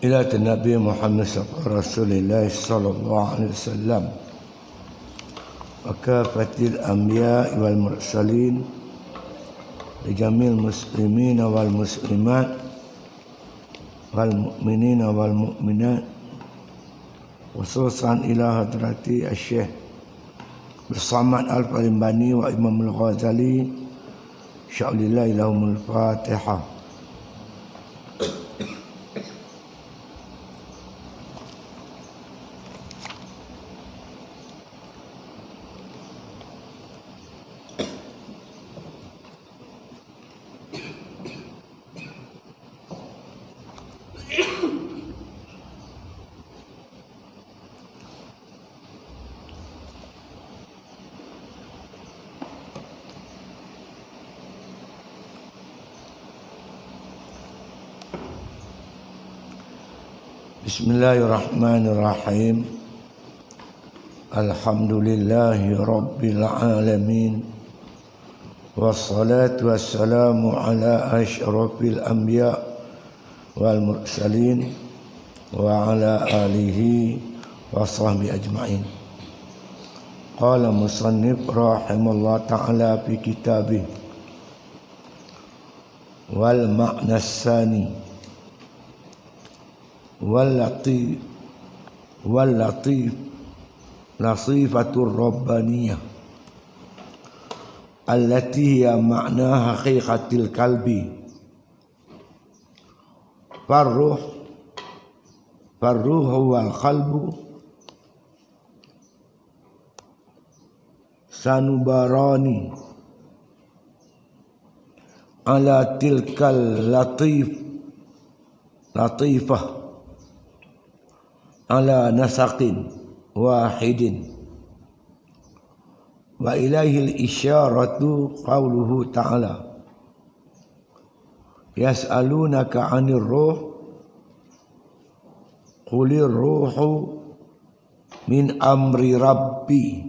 إلى النبي محمد رسول الله صلى الله عليه وسلم وكافة الأنبياء والمرسلين لجميع المسلمين والمسلمات والمؤمنين والمؤمنات خصوصا إلى حضرة الشيخ بالصمد الفرنباني وإمام الغزالي شاء الله لهم الفاتحة. Bismillahirrahmanirrahim. Alhamdulillahi Rabbil Alamin. Wassalatu wassalamu ala asyrafil anbiya wal mursalin wa ala alihi wa sahbihi ajma'in. Qala musannif rahimallahu ta'ala fi kitabih wal ma'na as-sani واللطيف لطيفة الربانية التي هي معنى حقيقة القلب فالروح والقلب سنبراني على تلك اللطيفة ala nasaqin wahidin wa ilaihi al-isyaratu qawluhu ta'ala yas'alunaka 'anir ruh qulir ruhu min amri rabbi.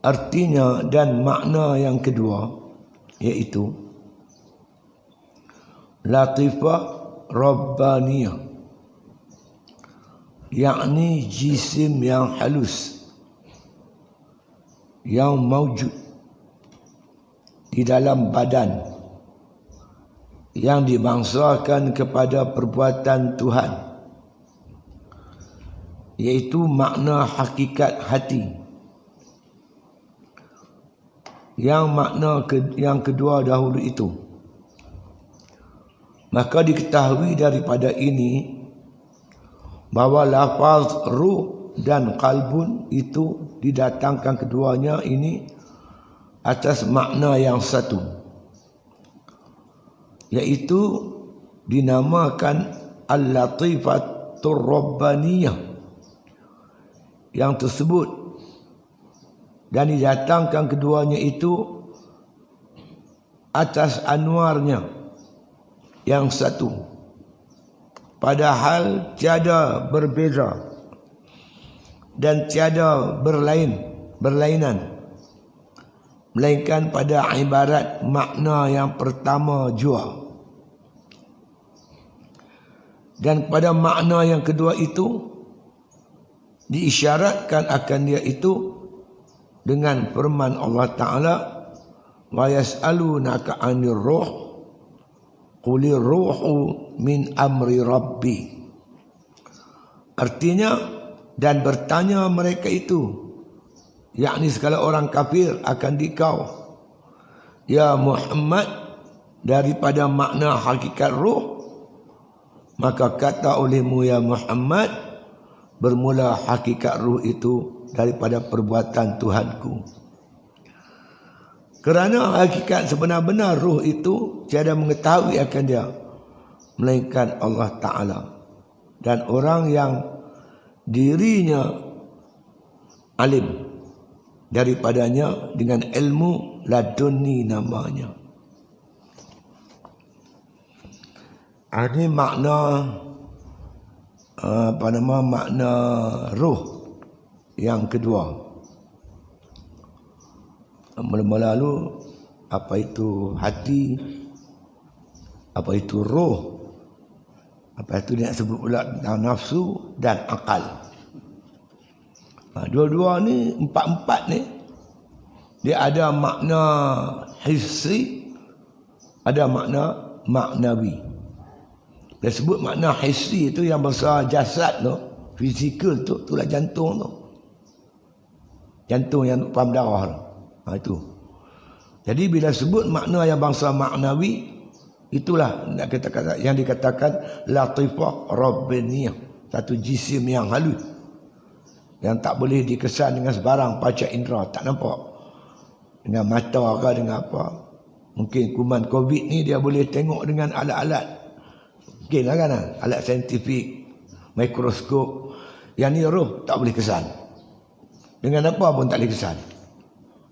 Artinya dan makna yang kedua yaitu latifah rabbaniyah, yakni jisim yang halus yang mawjud di dalam badan yang dibangsakan kepada perbuatan Tuhan, yaitu makna hakikat hati. Yang makna yang kedua dahulu itu, maka diketahui daripada ini bahawa lafaz ruh dan qalbun itu didatangkan keduanya ini atas makna yang satu, yaitu dinamakan al-latifatur rabbaniyah yang tersebut, dan didatangkan keduanya itu atas anwarnya yang satu, padahal tiada berbeza dan tiada berlainan, melainkan pada ibarat makna yang pertama jua. Dan pada makna yang kedua itu diisyaratkan akan dia itu dengan firman Allah Ta'ala wa yas'alunaka 'anir ruh qulir ruhu min amri rabbi. Artinya, dan bertanya mereka itu, yakni segala orang kafir akan dikau, ya Muhammad, daripada makna hakikat ruh. Maka kata olehmu ya Muhammad, bermula hakikat ruh itu daripada perbuatan Tuhanku. Kerana hakikat sebenar-benar ruh itu tiada mengetahui akan dia melainkan Allah Ta'ala, dan orang yang dirinya alim daripadanya dengan ilmu laduni namanya. Ini makna makna ruh yang kedua. Mula-mula lalu apa itu hati, apa itu roh, Lepas tu dia nak sebut pula tentang nafsu dan akal. Dua-dua ni, empat-empat ni, dia ada makna hissi, ada makna maknawi. Dia sebut makna hissi itu yang besar jasad tu, fizikal tu, itulah jantung tu. Jantung yang pam darah tu. Itu. Jadi bila sebut makna yang bangsa maknawi, itulah yang dikatakan latifah rabbaniyah, satu jisim yang halus yang tak boleh dikesan dengan sebarang panca indera, tak nampak dengan mata ke dengan apa. Mungkin kuman COVID ni dia boleh tengok dengan alat-alat, mungkin lah kan, alat saintifik, mikroskop. Yang ni roh tak boleh kesan, dengan apa pun tak boleh kesan,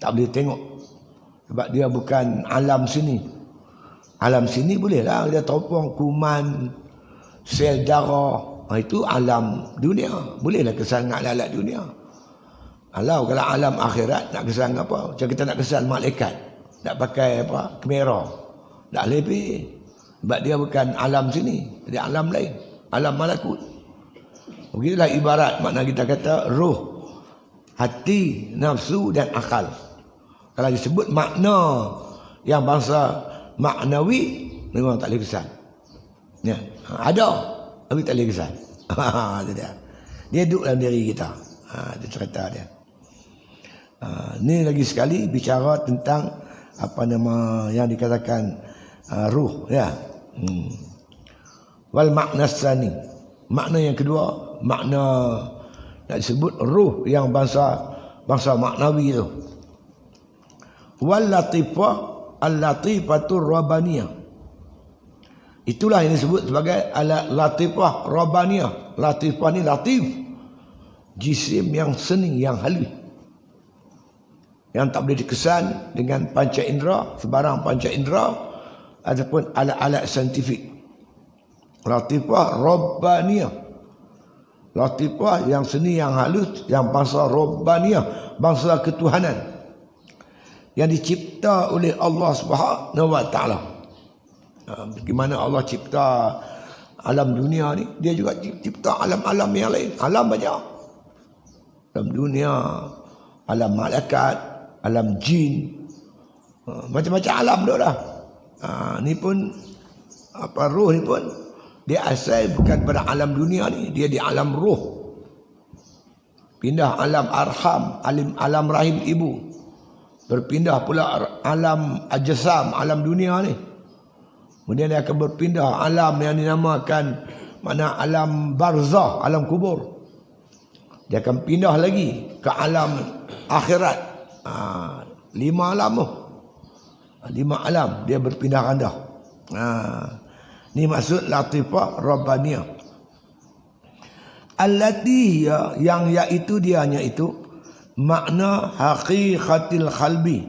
tak boleh tengok, sebab dia bukan alam sini. Alam sini boleh lah dia topong kuman, sel darah, itu alam dunia, bolehlah kesan dengan alat-alat dunia. Kalau alam akhirat nak kesan apa, macam kita nak kesan malaikat, nak pakai apa, kamera, tak lebih, sebab dia bukan alam sini, dia alam lain, alam malakut. Begitulah ibarat makna kita kata roh, hati, nafsu dan akal. Kalau disebut makna yang bangsa maknawi, memang tak boleh kesan. Ya, ada tapi tak boleh kesan. Itu dia duduk dalam diri kita. Itu cerita dia. Ni lagi sekali bicara tentang apa nama yang dikatakan ruh, ya. Wal makna tsani, makna yang kedua, makna nak disebut ruh yang bangsa maknawi itu. Wal latifah al-latifatur rabbaniyah, itulah yang disebut sebagai latifah rabbaniyah. Latifah ni latif, jisim yang seni, yang halus, yang tak boleh dikesan dengan panca indera, sebarang panca indera ataupun alat-alat saintifik. Latifah rabbaniyah, latifah yang seni, yang halus, yang bangsa rabbaniyah, bangsa ketuhanan, yang dicipta oleh Allah Subhanahu wa taala. Bagaimana Allah cipta alam dunia ni, dia juga cipta alam-alam yang lain. Alam banyak. Alam dunia, alam malaikat, alam jin, macam-macam alam dah dah. Ni pun apa, roh ni pun dia asal bukan pada alam dunia ni, dia di alam roh. Pindah alam arham, alam rahim ibu, berpindah pula alam ajsam, alam dunia ni. Kemudian dia akan berpindah alam yang dinamakan mana alam barzah, alam kubur. Dia akan pindah lagi ke alam akhirat. 5 alam tu. 5 alam dia berpindah randah. Ni maksud latifah rabbaniyah. Allati yang iaitu dianya itu makna haqiqatil qalbi,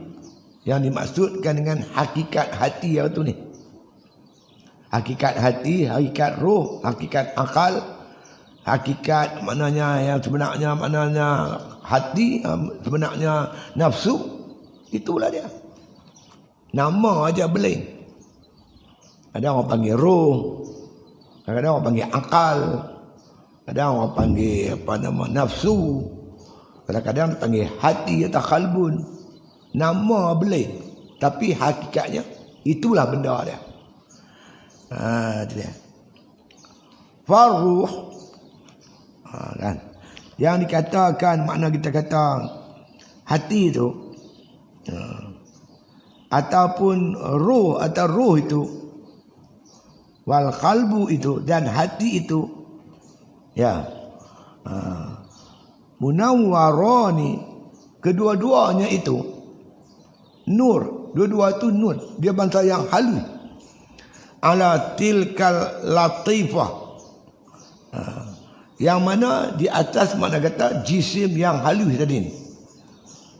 yang dimaksudkan dengan hakikat hati itu ni. Hakikat hati, hakikat roh, hakikat akal, hakikat maknanya yang sebenarnya, maknanya hati, sebenarnya nafsu, itulah dia. Nama aja belain. Ada orang panggil roh, kadang-kadang orang panggil akal, ada orang panggil apa nama nafsu, kadang-kadang panggil hati atau qalbun. Nama belain, tapi hakikatnya itulah benda dia. Itu dia. Faruh, kan, yang dikatakan makna kita kata hati itu, ataupun roh atau roh itu, wal qalbu itu, dan hati itu, ya, munawwarani, kedua-duanya itu nur, dua-dua itu nur, dia bangsa yang halus. Ala tilkal latifah, yang mana di atas makna kata jisim yang halus tadi ni.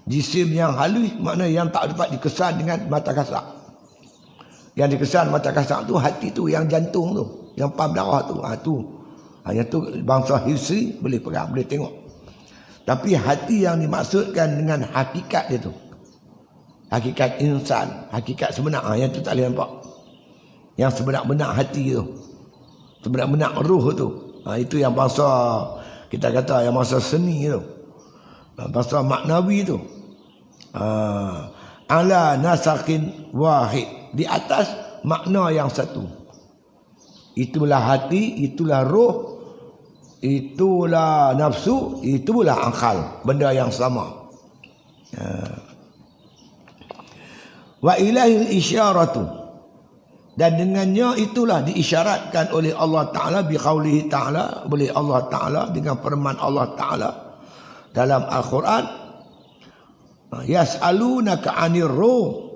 Jisim yang halus makna yang tak dapat dikesan dengan mata kasar. Yang dikesan mata kasar tu hati tu, yang jantung tu, yang pam darah tu. Yang tu bangsa hisri, boleh pegang, boleh tengok. Tapi hati yang dimaksudkan dengan hakikat dia tu, hakikat insan, hakikat sebenar, yang tu tak boleh nampak. Yang sebenar-benar hati tu, Sebenar-benar ruh tu. Itu yang bahasa kita kata yang bahasa seni tu. Bahasa maknawi tu. Ala nasakin wahid, di atas makna yang satu. Itulah hati, itulah roh, itulah nafsu, itulah akal, benda yang sama. Wa ilahil isyaratu, dan dengannya itulah diisyaratkan oleh Allah Ta'ala biqaulihi ta'ala, oleh Allah Ta'ala dengan firman Allah Ta'ala dalam Al-Quran, yas'alunaka 'anir ruh,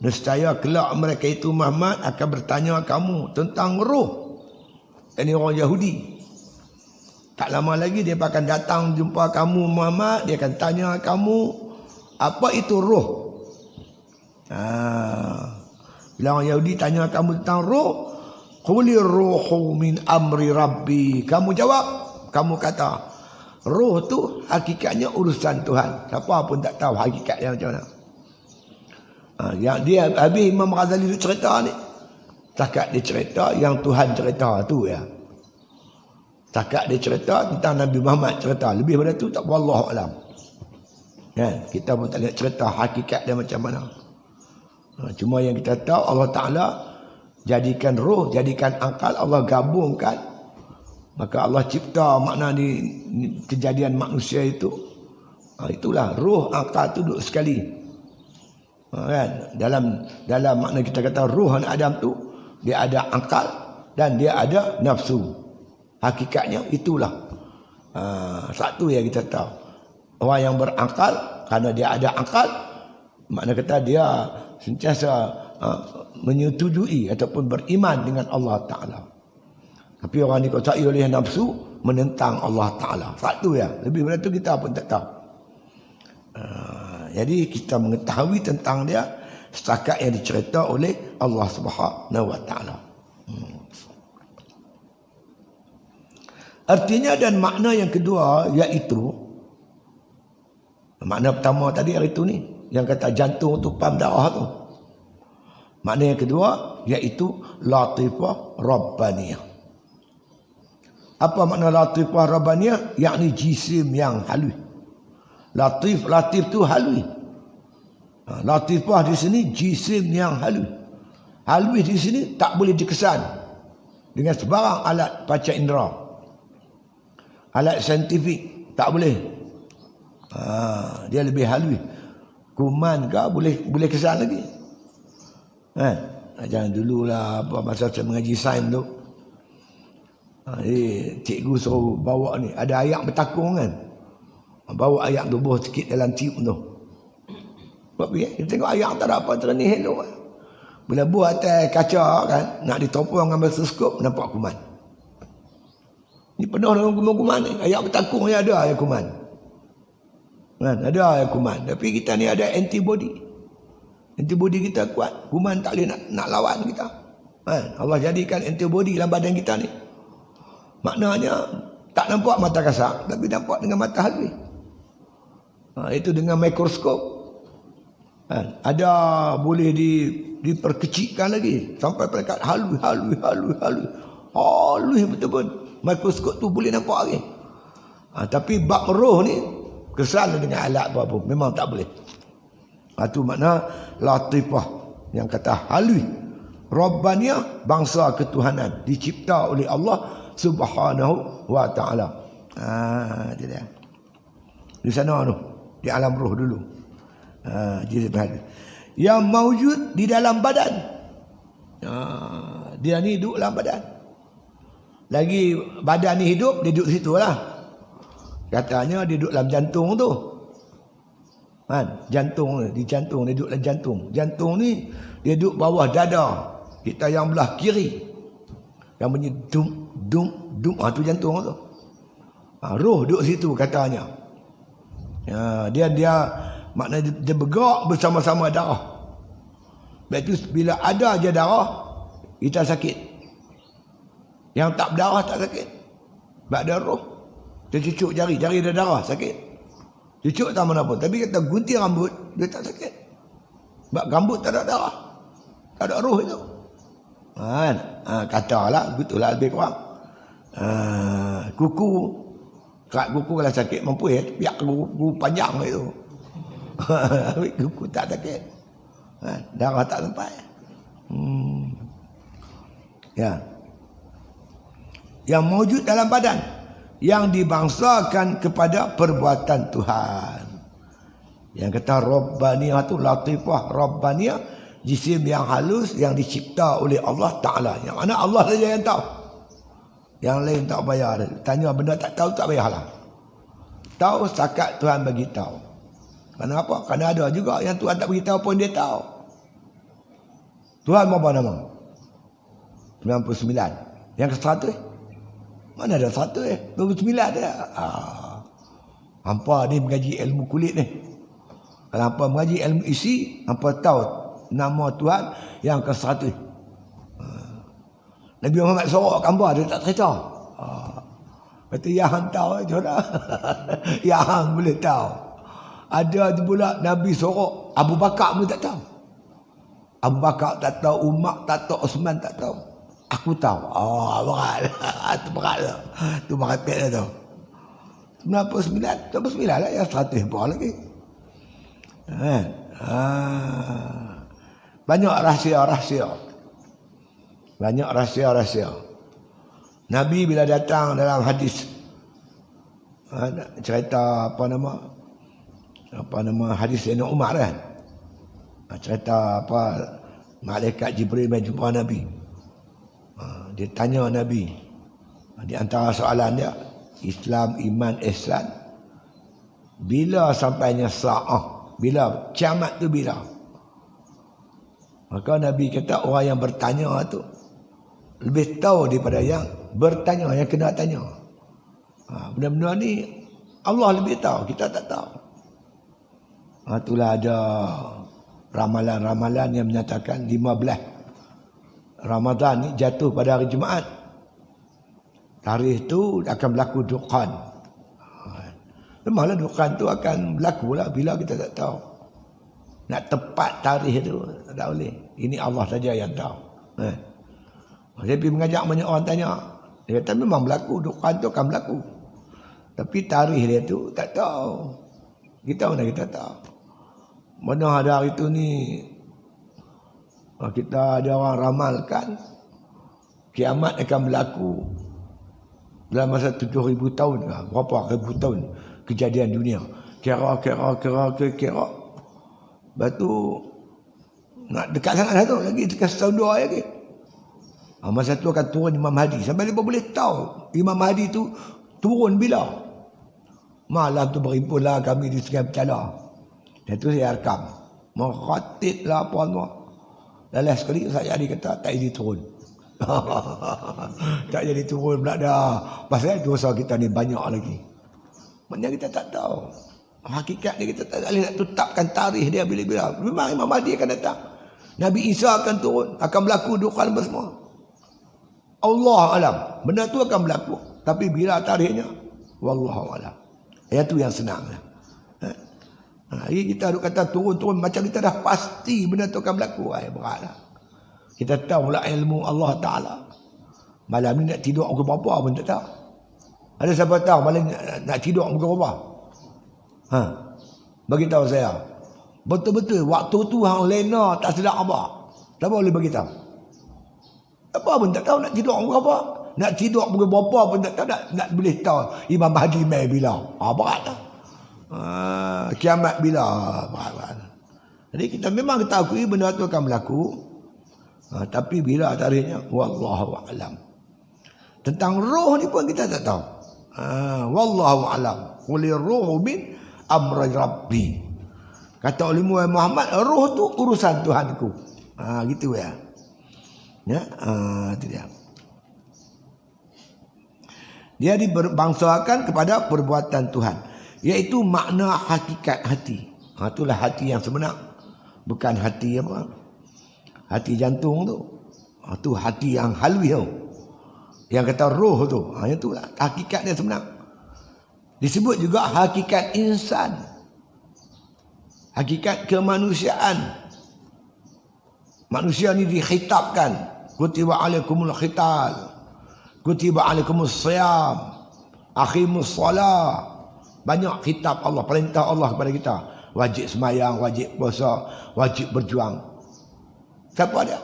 nescaya kelak mereka itu Muhammad akan bertanya kamu tentang roh. Ini orang Yahudi. Tak lama lagi dia akan datang jumpa kamu Muhammad, dia akan tanya kamu apa itu roh. Bila orang Yahudi tanya kamu tentang roh, qulir ruhu min amri rabbi, kamu jawab, kamu kata roh tu hakikatnya urusan Tuhan. Siapa pun tak tahu hakikat yang macam mana. Yang dia habis Imam Ghazali cerita ni, takat dia cerita yang Tuhan cerita tu ya. Takat dia cerita tentang Nabi Muhammad cerita, lebih daripada tu tak, wallahu alam. Kan, kita pun tak lihat cerita hakikat dia macam mana. Cuma yang kita tahu Allah Ta'ala jadikan roh, jadikan akal, Allah gabungkan. Maka Allah cipta makna di kejadian manusia itu. Itulah roh, akal tu duduk sekali. Kan? Dalam makna kita kata roh anak Adam tu, dia ada akal dan dia ada nafsu. Hakikatnya itulah. Satu yang kita tahu. Orang yang berakal, kerana dia ada akal, makna kata dia sentiasa menyetujui ataupun beriman dengan Allah Ta'ala. Tapi orang dikuasai oleh nafsu, menentang Allah Ta'ala. Satu ya. Lebih daripada itu kita pun tak tahu. Jadi kita mengetahui tentang dia setakat yang dicerita oleh Allah Subhanahu Wa Ta'ala. Artinya dan makna yang kedua iaitu, makna pertama tadi hari itu ni, yang kata jantung tu pam darah tu. Makna yang kedua iaitu latifah rabbaniyah. Apa makna latifah rabbaniyah? Yakni jisim yang halus. Latif tu halus. Latifah di sini jisim yang halus. Halus di sini tak boleh dikesan dengan sebarang alat panca indera. Alat saintifik tak boleh. Dia lebih halus. Kuman ke boleh kesan lagi. Jangan dululah apa masa saya mengaji sains tu. Cikgu suruh bawa ni, ada ayak bertakung kan. Bawa ayak tubuh sikit dalam tiup tu. Sebab kita tengok ayak tak ada apa, terani hello. Bila buat atas kaca kan, nak ditopong dengan mikroskop, nampak kuman. Ni penuh dengan kuman-kuman ni. Ayak bertakung ni ada ayak kuman. Kan, ada ayak kuman. Tapi kita ni ada antibody. Antibody kita kuat. Kuman tak boleh nak lawan kita. Kan, Allah jadikan antibody dalam badan kita ni. Maknanya tak nampak mata kasar, tapi nampak dengan mata halus. Itu dengan mikroskop. Ada boleh diperkecilkan lagi sampai peringkat halus betul-betul. Mikroskop tu boleh nampak lagi. Tapi bab roh ni kesal dengan alat apa-apa, memang tak boleh. Itu makna latifah, yang kata halus. Rabbaniyah, bangsa ketuhanan, dicipta oleh Allah Subhanahu Wa Ta'ala. Itu dia. Di sana tu, di alam roh dulu. Yang mawjud di dalam badan. Dia ni duduk dalam badan. Lagi badan ni hidup, dia duduk situ lah. Katanya dia duduk dalam jantung tu. Jantung ni, dia duduk dalam jantung. Jantung ni dia duduk bawah dada kita yang belah kiri. Yang bunyi dum. Tu jantung tu. Roh duduk situ katanya. Dia makna dia bergerak bersama-sama darah. Lepas tu bila ada je darah, kita sakit. Yang tak berdarah tak sakit. Sebab ada roh. Dia cucuk jari ada darah, sakit. Cucuk tak mana pun. Tapi kita gunting rambut, dia tak sakit. Sebab rambut tak ada darah. Tak ada roh itu. Katalah betul lah lebih kurang. Kuku kalau sakit mampu piak kuku panjang itu. Kuku tak sakit. Darah tak sampai. Ya. Yang mewujud dalam badan yang dibangsakan kepada perbuatan Tuhan. Yang kata Rabbaniyah tu latifah, Rabbaniyah jisim yang halus yang dicipta oleh Allah Ta'ala. Yang mana Allah saja yang tahu. Yang lain tak bayar. Tanya benda tak tahu tak payahlah. Tahu setakat Tuhan bagi tahu. Kenapa? Kerana ada juga yang Tuhan tak beritahu pun dia tahu. Tuhan berapa nama? 99. Yang ke-100? Mana ada 100? 29 dia. Hampa ni mengaji ilmu kulit ni. Kalau hampa mengaji ilmu isi, hampa tahu nama Tuhan yang ke-100. Nabi Muhammad sorok gambar dia tak cerita. Kata yang tahu je dah. Yang boleh tahu. Ada pula Nabi sorok Abu Bakar pun tak tahu. Abu Bakar tak tahu, Umar tak tahu, Osman tak tahu. Aku tahu. Berat. Itu berat lah. Itu meratik lah tu. 99 lah yang 100 pun lagi. Banyak rahsia-rahsia. Banyak rahsia-rahsia. Nabi bila datang dalam hadis cerita apa nama hadis Sayyidina Umar kan. Cerita apa malaikat Jibril mai jumpa Nabi. Dia tanya Nabi. Di antara soalan dia, Islam, iman, ihsan. Bila sampainya sa'ah? Bila kiamat tu bila? Maka Nabi kata orang yang bertanya tu lebih tahu daripada yang bertanya, yang kena tanya. Benda-benda ni Allah lebih tahu, kita tak tahu. Itulah ada ramalan-ramalan yang menyatakan 15 Ramadan ni jatuh pada hari Jumaat. Tarikh tu akan berlaku Dukhan. Memanglah Dukhan tu akan berlaku lah bila kita tak tahu. Nak tepat tarikh tu tak boleh. Ini Allah saja yang tahu. Saya pergi mengajak banyak orang tanya. Dia kata memang berlaku, Dukhan tu akan berlaku. Tapi tarikh dia tu tak tahu. Kita mana kita tahu. Mana ada hari tu ni kita ada orang ramalkan kiamat akan berlaku dalam masa 7,000 tahun ke, berapa ribu tahun kejadian dunia. Kira. Lepas tu nak dekat sangat dah tu, lagi dekat setahun dua lagi. Masa tu akan turun Imam Mahdi. Sampai dia boleh tahu Imam Mahdi tu turun bila. Malam tu berhimpunlah kami di Sungai Pecalang. Dan tu saya rekam. Mengkhatib lah apa semua. Lalas sekali saya jadi kata tak jadi turun. Tak jadi turun pula dah. Pasal dosa kita ni banyak lagi. Maknanya kita tak tahu. Hakikat dia kita tak boleh nak tetapkan tarikh dia bila-bila. Memang Imam Mahdi akan datang. Nabi Isa akan turun. Akan berlaku Dukhan semua. Allah alam. Benda tu akan berlaku. Tapi bila tarikhnya? Wallahu alam. Yang tu yang senang. Hari kita duk kata turun-turun macam kita dah pasti benda tu akan berlaku. Beratlah. Kita tahu pula ilmu Allah Ta'ala. Malam ni nak tidur pukul berapa pun tak tahu. Ada siapa tahu malam nak tidur pukul berapa? Bagi tahu saya. Betul-betul waktu tu hang lena tak sedap apa. Tak boleh bagi tahu. Apa pun tak tahu nak tidur pukul berapa. Nak tidur pukul berapa pun tak tahu. Nak boleh tahu Imam Mahdi mai bila. Beratlah. Kiamat bila. Berat. Jadi kita memang kita akui benda tu akan berlaku. Tapi bila tarikhnya wallahu alam. Tentang roh ni pun kita tak tahu. Wallahu alam. Qulir ruhu min amri rabbi. Kata oleh Muhammad, roh tu urusan Tuhanku. Gitu ya. Ya, itu dia. Dia dibangsakan kepada perbuatan Tuhan, iaitu makna hakikat hati. Itulah hati yang sebenar. Bukan hati apa? Hati jantung tu. Itu hati yang halus tu. Yang kata roh tu. Itulah hakikat dia sebenar. Disebut juga hakikat insan. Hakikat kemanusiaan. Manusia ni dikhitabkan kutiba alaikumul khital, kutiba alaikumus siyam, aqimus salah. Banyak kitab Allah, perintah Allah kepada kita. Wajib semayang, wajib puasa, wajib berjuang. Siapa dia?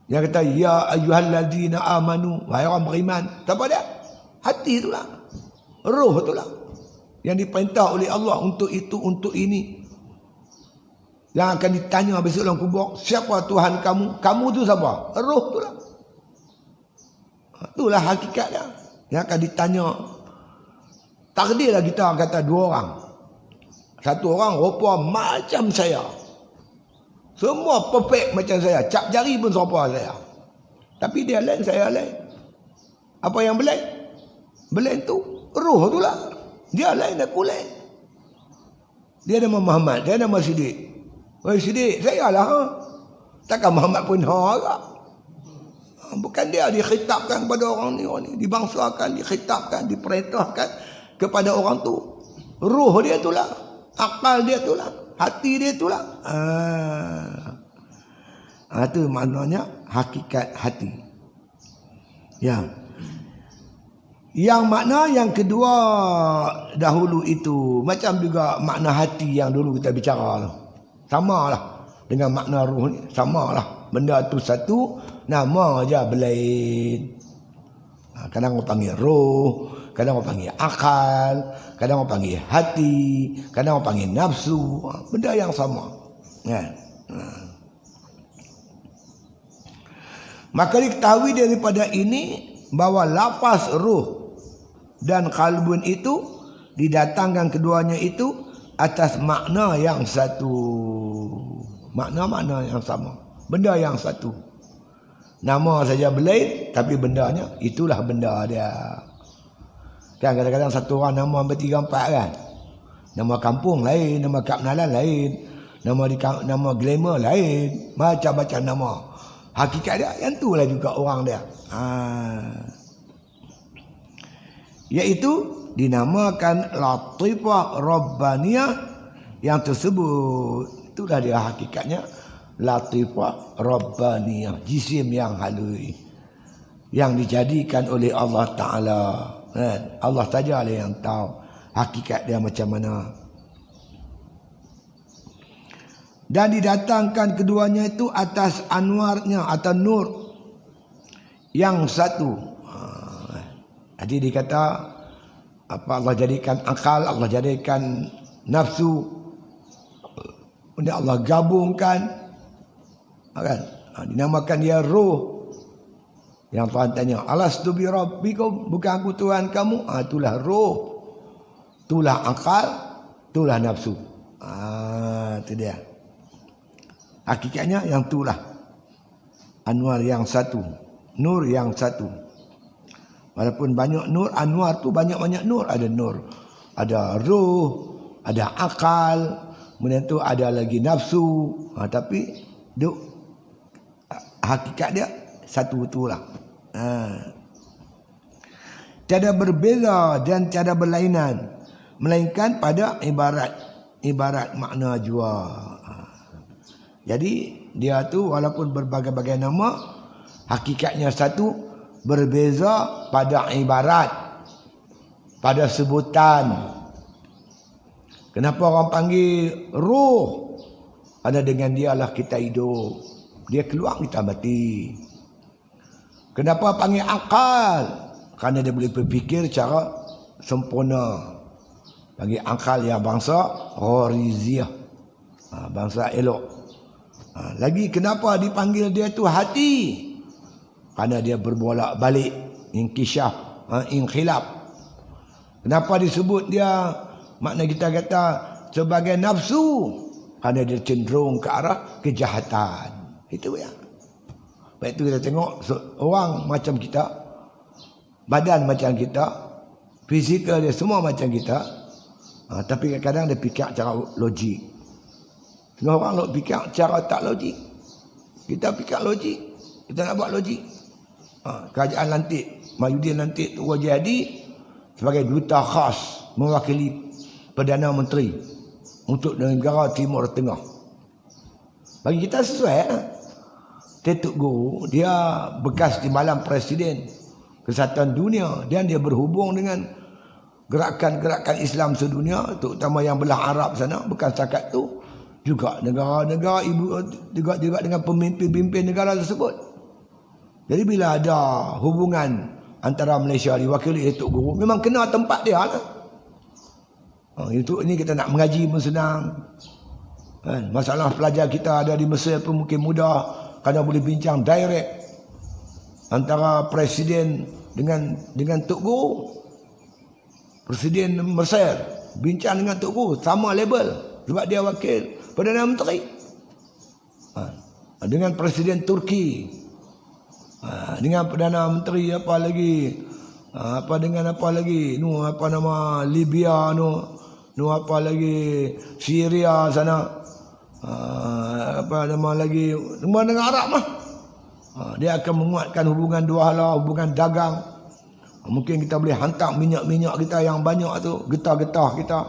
Yang kata, ya ayyuhalladzina amanu, wahai orang beriman. Siapa dia? Hati itulah. Roh itulah. Yang diperintah oleh Allah untuk itu, untuk ini. Yang akan ditanya besok dalam kubur, siapa Tuhan kamu? Kamu tu siapa? Roh itulah. Itulah hakikat dia. Yang akan ditanya. Takdirlah kita kata dua orang. Satu orang rupa macam saya. Semua perfect macam saya. Cap jari pun serupa saya. Tapi dia lain, saya lain. Apa yang belain? Belain tu roh tu lah. Dia lain, aku lain. Dia nama Muhammad, dia nama Siddiq. Oh Siddiq, saya lah. Ha? Takkan Muhammad pun agak. Bukan dia dikhitabkan kepada orang ni. Dibangsakan, dikhitabkan, diperintahkan kepada orang tu. Roh dia tu lah. Akal dia tu lah. Hati dia tu lah. Itu maknanya hakikat hati. Ya. Yang makna yang kedua dahulu itu macam juga makna hati yang dulu kita bicara tu. Samalah dengan makna roh ni. Samalah. Benda tu satu, nama aja berlain. Kadang orang panggil roh, kadang orang panggil akal, kadang orang panggil hati, kadang orang panggil nafsu. Benda yang sama. Maka diketahui daripada ini bahawa lafaz roh dan kalbun itu didatangkan keduanya itu atas makna yang satu. Makna-makna yang sama. Benda yang satu. Nama saja berlain, tapi bendanya itulah benda dia. Kan kadang-kadang satu orang nama hampir 3-4 kan. Nama kampung lain, nama kapnalan lain, nama glamour lain, macam-macam nama. Hakikat dia yang itulah juga orang dia. Iaitu dinamakan latifah rabbaniyah yang tersebut. Itulah dia hakikatnya. Latifah Rabbaniyah, jisim yang halus yang dijadikan oleh Allah Ta'ala. Allah saja lah yang tahu hakikat dia macam mana. Dan didatangkan keduanya itu atas anwarnya atau nur yang satu. Jadi dikata apa, Allah jadikan akal, Allah jadikan nafsu, kemudian Allah gabungkan. Kan? Dinamakan dia roh. Yang Tuhan tanya, alastu bi rabbikum, bukan aku Tuhan kamu? Itulah roh, itulah akal, itulah nafsu. Itu dia. Hakikatnya yang itulah anwar yang satu, nur yang satu. Walaupun banyak nur, anwar tu banyak-banyak nur. Ada nur, ada roh, ada akal, kemudian tu ada lagi nafsu. Tapi hakikat dia satu itulah. Tiada berbeza dan tiada berlainan, melainkan pada ibarat makna jua. Jadi dia tu walaupun berbagai-bagai nama, hakikatnya satu, berbeza pada ibarat, pada sebutan. Kenapa orang panggil roh? Ada dengan dia lah kita hidup. Dia keluar kita mati. Kenapa panggil akal? Kerana dia boleh berfikir secara sempurna. Panggil akal yang bangsa Horiziyah, bangsa elok. Lagi kenapa dipanggil dia tu hati? Kerana dia berbolak balik, inkishaf, inkhilaf. Kenapa disebut dia, makna kita kata sebagai nafsu? Kerana dia cenderung ke arah kejahatan. Itu ya. Baik itu kita tengok orang macam kita, badan macam kita, fizikal dia semua macam kita. Tapi kadang-kadang dia fikir secara logik. Semua orang nak fikir secara tak logik. Kita fikir logik, kita nak buat logik. Kerajaan lantik Mahyudin lantik Tua Jadi sebagai duta khas mewakili Perdana Menteri untuk negara Timur Tengah. Bagi kita sesuai. Datuk Guru dia bekas timbalan Presiden Kesatuan Dunia dan dia berhubung dengan gerakan-gerakan Islam sedunia, terutama yang belah Arab sana. Bukan setakat tu, juga negara-negara juga dengan pemimpin-pemimpin negara tersebut. Jadi bila ada hubungan antara Malaysia diwakili Datuk Guru, memang kena tempat dia lah. Itu ini kita nak mengaji pun senang. Masalah pelajar kita ada di Mesir pun mungkin mudah, kerana boleh bincang direct antara Presiden dengan Tok Guru. Presiden Mesir bincang dengan Tok Guru, sama level sebab dia wakil Perdana Menteri. Dengan Presiden Turki, dengan Perdana Menteri apa lagi, apa nama Libya apa lagi Syria sana, apa nama lagi semua negara Arab lah. Dia akan menguatkan hubungan dua hala, hubungan dagang. Mungkin kita boleh hantar minyak-minyak kita yang banyak tu, getah-getah kita.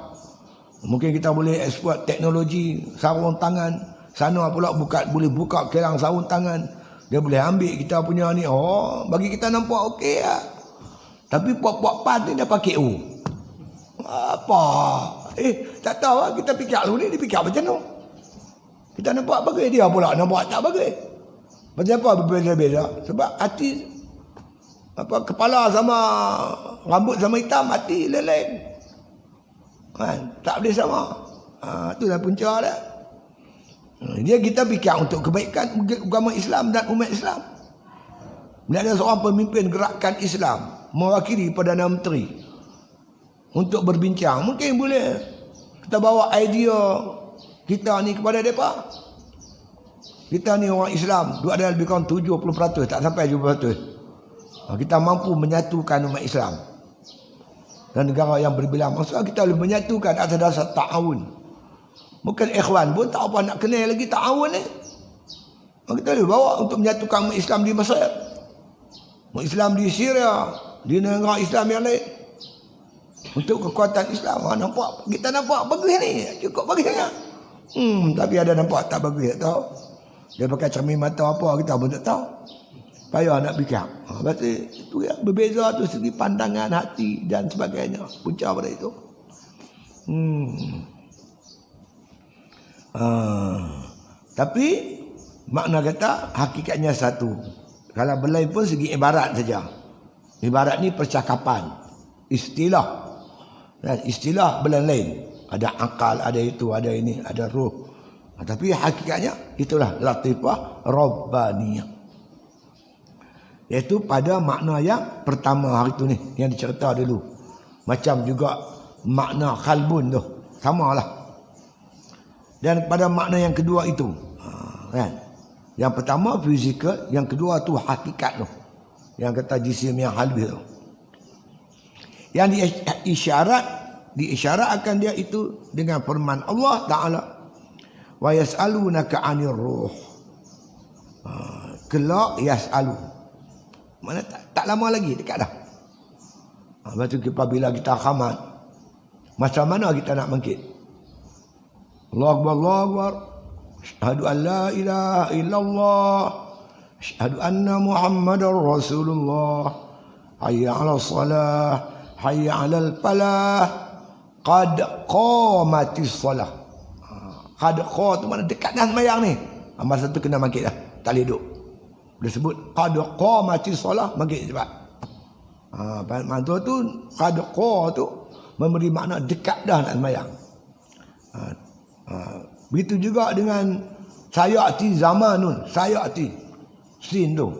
Mungkin kita boleh eksport teknologi sarung tangan. Sana pula boleh buka kilang sarung tangan. Dia boleh ambil kita punya ni. Bagi kita nampak okey lah. Tapi puak-puak pan ni dia pakai apa? Tak tahu lah. Kita fikir dulu ni, dia fikir macam tu. Kita nampak bagus, dia pula nampak tak bagus. Macam apa berbeza-beza? Sebab hati, kepala sama rambut sama hitam, hati lain-lain. Tak boleh sama. Itulah punca dia. Dia kita fikir untuk kebaikan agama Islam dan umat Islam. Bila ada seorang pemimpin gerakan Islam mewakili Perdana Menteri untuk berbincang, mungkin boleh kita bawa idea kita ni kepada mereka. Kita ni orang Islam, ada lebih kurang 70%, tak sampai 70%. Kita mampu menyatukan umat Islam dan negara yang berbilang. Maksudnya kita boleh menyatukan atas dasar ta'awun. Bukan ikhwan pun tak apa nak kenal lagi ta'awun ni. Kita boleh bawa untuk menyatukan umat Islam di Mesir, umat Islam di Syria, di negara Islam yang lain. Untuk kekuatan Islam. Nampak, kita nampak bagus ni, cukup bagusnya. Tapi ada nampak tak bagus, tak tahu. Dia pakai cermin mata apa kita pun tak tahu. Payah nak fikir. Berarti itu yang berbeza tu segi pandangan hati dan sebagainya. Punca pada itu. Tapi makna kata hakikatnya satu. Kalau berlain pun segi ibarat saja. Ibarat ni percakapan, istilah. Dan istilah berlain-lain. Ada akal, ada itu, ada ini, ada ruh. Tapi hakikatnya itulah latifah rabbaniyah. Iaitu pada makna yang pertama hari tu ni, yang dicerita dulu. Macam juga makna kalbun tu, samalah. Dan pada makna yang kedua itu, kan? Yang pertama fizikal, yang kedua tu hakikat tu. Yang kata jisim yang halus tu. Yang diisyaratkan dia itu dengan firman Allah Ta'ala, wa yas'alunaka 'anir ruh. Kelak yas'alu. Mana tak lama lagi, dekat dah. Lepas tu apabila kita khamat, macam mana kita nak bangkit? Allahu Akbar, Allahu Akbar. Asyhadu an la ilaha illallah. Asyhadu anna Muhammadar Rasulullah. Hayya 'alas salah, hayya 'alal falah. Qad qamatis salah. Qad qa tu mana dekat dah sembahyang ni. Masa tu kena bangkit dah, tak boleh duduk. Dia sebut qad qamatis salah, bangkit cepat. Maksud tu qad qa tu memberi makna dekat dah nak sembahyang. Begitu juga dengan sayati zamanun, sayati sin tu.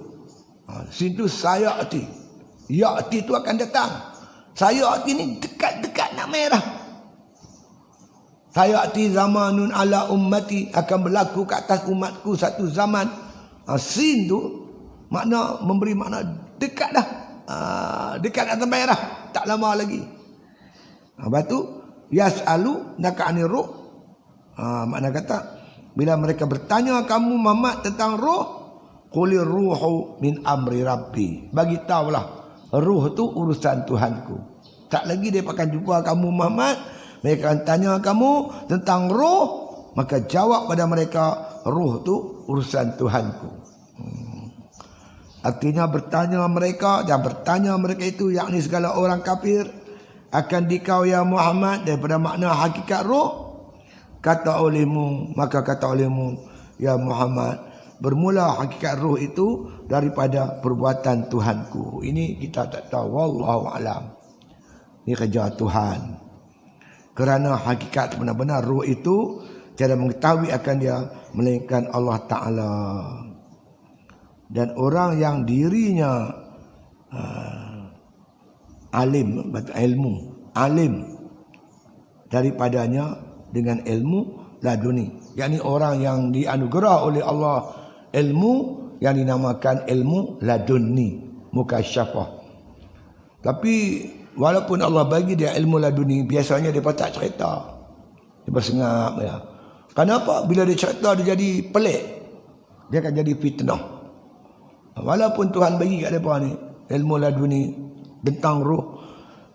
Sin tu sayati. Yati tu akan datang. Sayati ni dekat-dekat nak merah. Sayati zamanun ala ummati, akan berlaku ke atas umatku satu zaman. Sin tu makna memberi makna dekat dah. Dekat nak merah, tak lama lagi. Lepas tu yas'alu naka anir ruh. Makna kata bila mereka bertanya kamu Muhammad tentang ruh, qulir ruhu min amri rabbi. Bagi tahulah ruh tu urusan Tuhanku. Tak lagi dia akan jumpa kamu Muhammad, mereka akan tanya kamu tentang ruh, maka jawab pada mereka ruh tu urusan Tuhanku. Artinya bertanya mereka, dan bertanya mereka itu yakni segala orang kafir akan dikau ya Muhammad daripada makna hakikat roh. Kata olehmu, maka kata olehmu ya Muhammad, bermula hakikat roh itu daripada perbuatan Tuhanku. Ini kita tak tahu, wallahu alam. Ini kerja Tuhan. Kerana hakikat benar-benar roh itu tiada mengetahui akan dia melainkan Allah Ta'ala. Dan orang yang dirinya alim, ilmu, alim daripadanya dengan ilmu laduni, yakni orang yang dianugerah oleh Allah ilmu yang dinamakan ilmu laduni, mukasyafah. Tapi walaupun Allah bagi dia ilmu laduni, biasanya dia tak cerita, dia bersengap ya. Kenapa? Bila dia cerita dia jadi pelik, dia akan jadi fitnah. Walaupun Tuhan bagi kat mereka ni ilmu laduni tentang roh,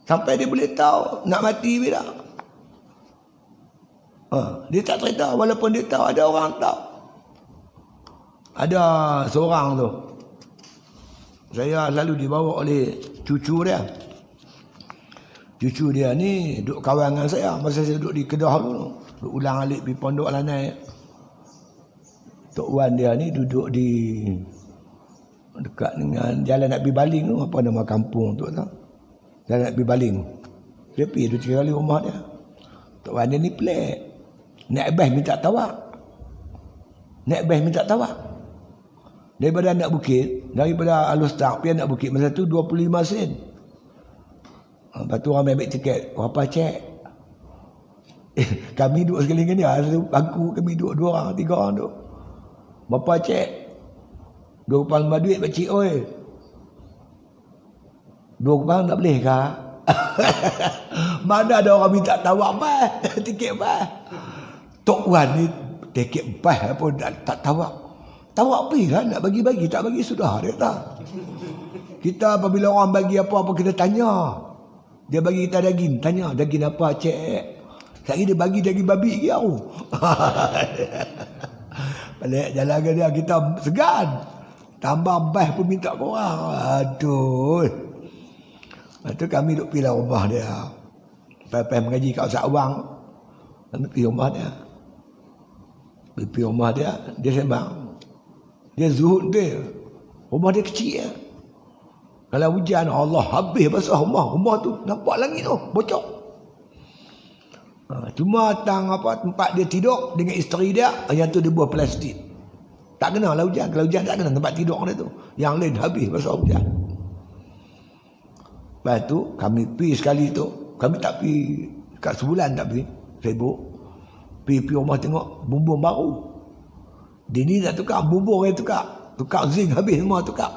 sampai dia boleh tahu nak mati bila. Dia tak cerita, walaupun dia tahu, ada orang tahu. Ada seorang tu, saya selalu dibawa oleh cucu dia. Cucu dia ni duduk kawan dengan saya masa saya duduk di Kedah dulu. Duduk ulang alik pergi pondok Lanai. Tok Wan dia ni duduk di dekat dengan jalan nak pergi Baling tu, apa nama kampung tu tak? Jalan nak pergi Baling. Dia pergi 2-3 kali rumah dia. Tok Wan dia ni pelik. Naik bas minta tawak. Naik bas minta tawak. Daripada anak bukit, daripada Alustaq pergi anak bukit masa tu 25 sen. Lepas tu orang ambil tiket, berapa cek? Kami duduk sekali dengan dia, satu bangku kami duduk 2 orang, 3 orang duduk. Berapa cek? 2 kepala lembah duit pakcik oi. 2 kepala tak boleh kah? Mana ada orang minta tawak bas, tiket bas. Tok Wan ni tiket bas pun tak tawak. Tawak pergi kan, nak bagi-bagi, tak bagi sudah dia tak. Kita apabila orang bagi apa-apa kita tanya. Dia bagi kita daging, tanya daging apa cek. Sekali dia bagi daging babi ke aku. Balik jalan ke dia, kita segan. Tambah bas pun minta korang. Aduh. Lepas tu kami duduk pergi lah rumah dia. Lepas mengaji kat Ustaz Awang, kami pergi rumah dia. Pergi rumah dia, dia sembang. Dia zuhud dia. Rumah dia kecil ya. Kalau hujan, Allah habis basah rumah. Rumah tu nampak langit tu, bocor. Cuma tempat dia tidur dengan isteri dia, yang tu dia buat plastik. Tak kena lah hujan. Kalau hujan tak kena tempat tidur dia tu. Yang lain habis basah hujan. Lepas tu kami pergi sekali tu. Kami tak pergi, kat sebulan tak pergi. Sibuk. Pergi rumah tengok bumbung baru. Dia ni nak tukar bumbung dia tukar. Tukar zinc habis semua tukar.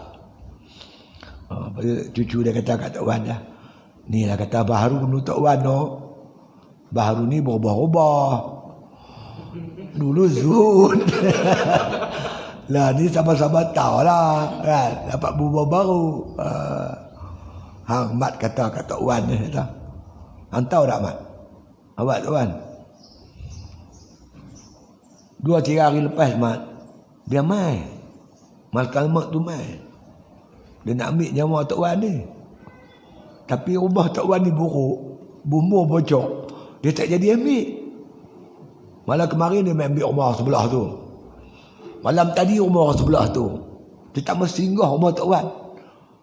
Cucu dia kata kat Tok Wan dah. Ni lah kata baharu ni Tok Wan tu. Baharu ni berubah-ubah. Dulu Zul. Lah ni sama-sama tahu lah. Kan? Dapat bumbung baru. Hang Mat kata kat Tok Wan ni. Hang tahu tak Mat? Awak Tok Wan? 2-3 hari lepas Mat, dia mai. Malakal Maut tu mai. Dia nak ambil nyawa Tok Wan ni. Tapi rumah Tok Wan ni buruk. Bumbung bocor. Dia tak jadi ambil. Malam kemarin dia main ambil rumah sebelah tu. Malam tadi rumah sebelah tu. Dia tak mesti singgah rumah Tok Wan.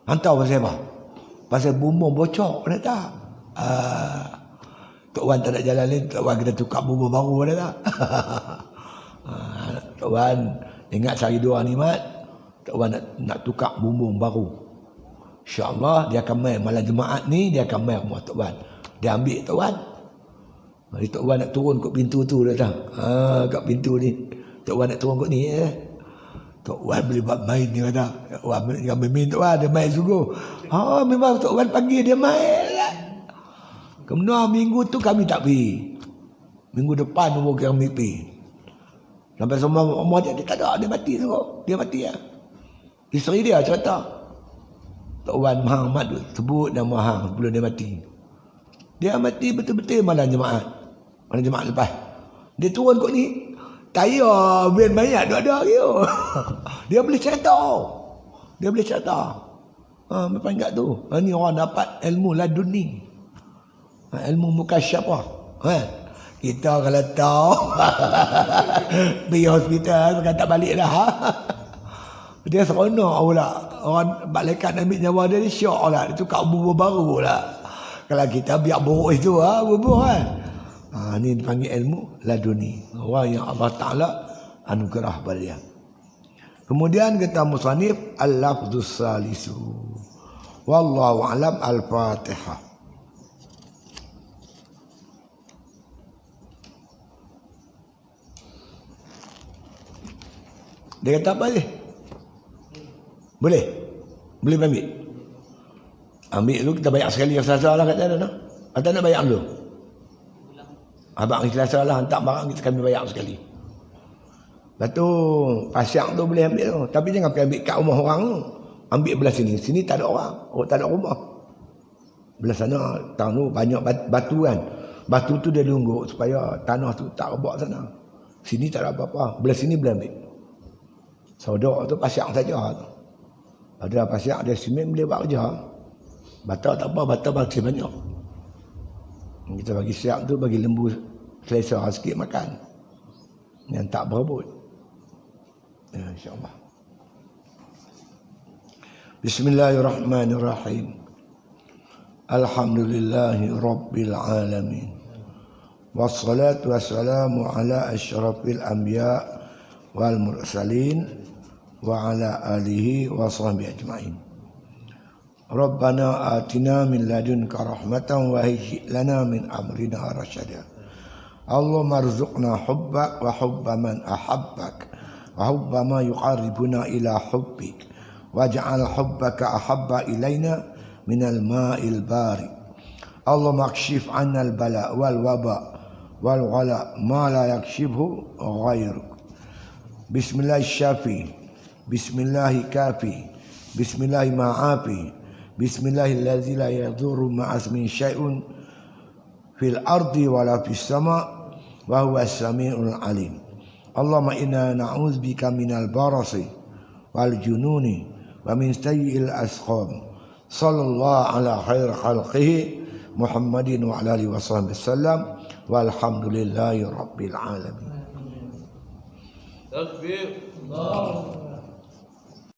Hantar pasal apa? Pasal bumbung bocor. Dia tak? Tok Wan tak nak jalan lain. Tok Wan kita tukar bumbung baru. Dia tak? Tok Wan ingat cari dua nikmat. Tok Wan nak tukar bumbung baru. InsyaAllah dia akan main malam Jumaat ni, dia akan main rumah Tok Wan. Dia ambil Tok Wan. Jadi Tok Wan nak turun kat pintu tu dah tak? Kat pintu ni. Tok Wan nak turun kat ni Tok Wan boleh buat main ni kata. Tok Wan main Tok Wan, dia main sungguh. Memang Tok Wan panggil dia main lah. Kemudian minggu tu kami tak pergi. Minggu depan kami pergi. Sampai semua rumah dia tak ada, dia mati tu. Dia mati lah. Isteri dia cerita. Tok Wan Muhammad sebut nama hang sebelum dia mati. Dia mati betul-betul malam Jumaat. Malam Jumaat lepas. Dia turun kot ni. Tayar ben banyak tak ada lagi. Dia boleh cerita. Dia boleh cakap. Apa ingat tu? Ni orang dapat ilmu laduni. Ilmu mukasyafah. Kita kalau tahu pergi hospital kata balik dah. Dia seronok pula. Orang malaikat ambil nyawa dia syok lah. Dia tukar bubur baru pula. Kalau kita biar buruk itu bubur kan. Ni dipanggil ilmu laduni. Orang yang Allah Ta'ala anugerah pada dia. Kemudian kata musannif al-lafzus salisu. Wallahu a'lam. Al-Fatihah. Dia kata apa ni? Boleh? Boleh ambil? Ambil dulu, kita bayar sekali yang selasa lah kata dia. Atau nak bayar dulu? Abang selasa lah, hantar barang kita kami bayar sekali. Lepas tu, pasyak tu boleh ambil tu. Tapi jangan pergi ambil kat rumah orang tu. Ambil belah sini. Sini tak ada orang. Oh, tak ada rumah. Belah sana, tahun tu banyak batu kan. Batu tu dia lungguk supaya tanah tu tak rebak sana. Sini tak ada apa-apa. Belah sini boleh ambil. Saudara tu pasyak saja tu. Ada pasyak, ada simen boleh buat kerja. Bata tak apa, bata bagi banyak. Kita bagi siap tu, bagi lembu selesa sikit makan. Yang tak berebut. Ya, insyaAllah. Bismillahirrahmanirrahim. Alhamdulillahi Rabbil Alamin. Wassalatu wassalamu ala asyrafil anbiya wal mursalin wa ala alihi wa sahbihi ajma'in. Rabbana atina min ladunka rahmatan wa hayyi' lana min amrina rasyada. Allahumma arzuqna hubbak wa hubba man ahabbak wa hubba ma yuqarribuna ila hubbik waj'al hubbaka ahabba ilaina minal ma'il bari. Allahumma akshif 'anna al-bala wal waba wal ghala ma la yakshifhu ghayruk. Bismillahirrahmanirrahim. Bismillahikafi. Bismillahima'afi. Bismillahillazi la yadurru ma'asmin syai'un fil ardi wala fis sama' wa huwa as-sami'ul alim. Allahumma inna na'udzubika minal barasi wal jununi wa min sayyi'il asqam. Sallallahu ala khair khalqihi Muhammadin wa ala alihi wa sahbihi wasallam walhamdulillahi rabbil alamin. Takbir. Allah.